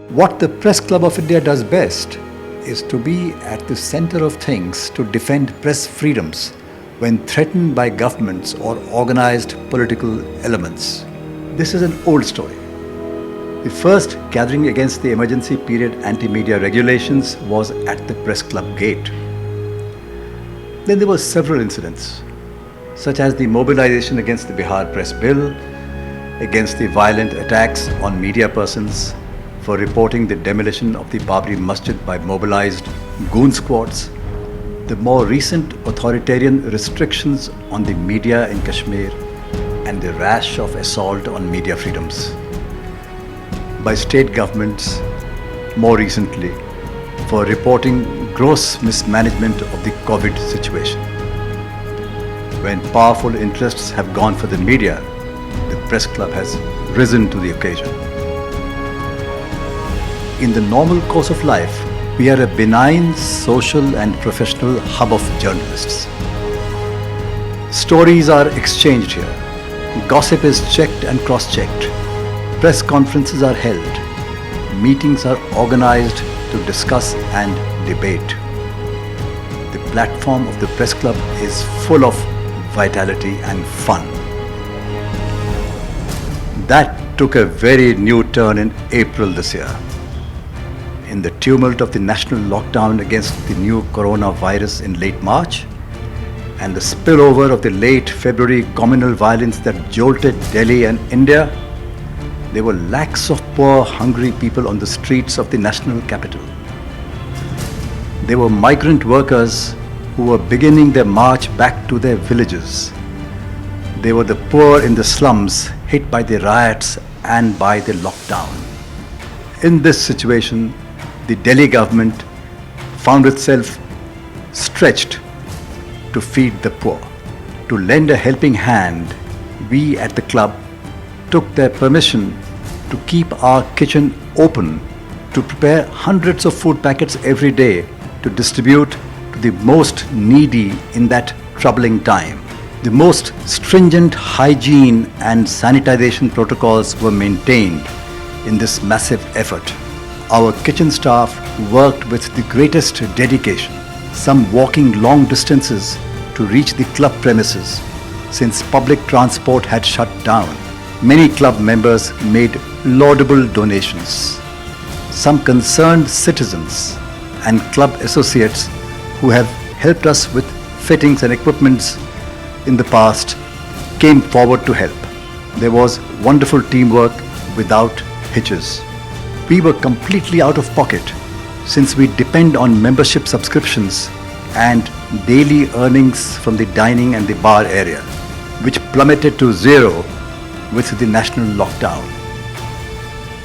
What the Press Club of India does best is to be at the center of things to defend press freedoms when threatened by governments or organized political elements. This is an old story. The first gathering against the emergency period anti-media regulations was at the Press Club gate. Then there were several incidents, such as the mobilization against the Bihar Press Bill, against the violent attacks on media persons, for reporting the demolition of the Babri Masjid by mobilized goon squads, the more recent authoritarian restrictions on the media in Kashmir, and the rash of assault on media freedoms by state governments more recently for reporting gross mismanagement of the COVID situation. When powerful interests have gone for the media, the Press Club has risen to the occasion. In the normal course of life, we are a benign social and professional hub of journalists. Stories are exchanged here. Gossip is checked and cross-checked. Press conferences are held. Meetings are organized to discuss and debate. The platform of the Press Club is full of vitality and fun. That took a very new turn in April this year. In the tumult of the national lockdown against the new coronavirus in late March, and the spillover of the late February communal violence that jolted Delhi and India, there were lakhs of poor, hungry people on the streets of the national capital. They were migrant workers who were beginning their march back to their villages. They were the poor in the slums hit by the riots and by the lockdown. In this situation, the Delhi government found itself stretched to feed the poor. To lend a helping hand, we at the club took their permission to keep our kitchen open to prepare hundreds of food packets every day to distribute to the most needy in that troubling time. The most stringent hygiene and sanitization protocols were maintained in this massive effort. Our kitchen staff worked with the greatest dedication, some walking long distances to reach the club premises since public transport had shut down. Many club members made laudable donations. Some concerned citizens and club associates who have helped us with fittings and equipments in the past came forward to help. There was wonderful teamwork without hitches. We were completely out of pocket since we depend on membership subscriptions and daily earnings from the dining and the bar area, which plummeted to zero with the national lockdown.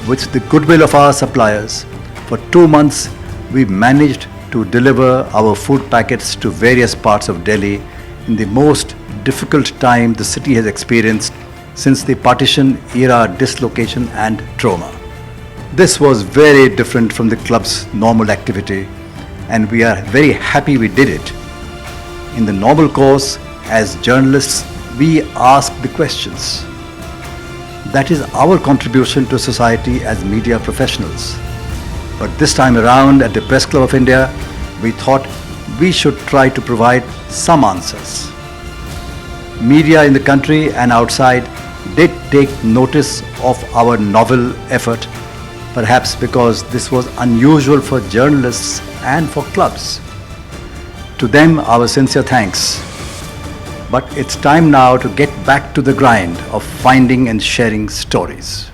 With the goodwill of our suppliers, for 2 months we managed to deliver our food packets to various parts of Delhi in the most difficult time the city has experienced since the partition era dislocation and trauma. This was very different from the club's normal activity, and we are very happy we did it. In the normal course, as journalists, we ask the questions. That is our contribution to society as media professionals. But this time around at the Press Club of India, we thought we should try to provide some answers. Media in the country and outside did take notice of our novel effort, perhaps because this was unusual for journalists and for clubs. To them, our sincere thanks. But it's time now to get back to the grind of finding and sharing stories.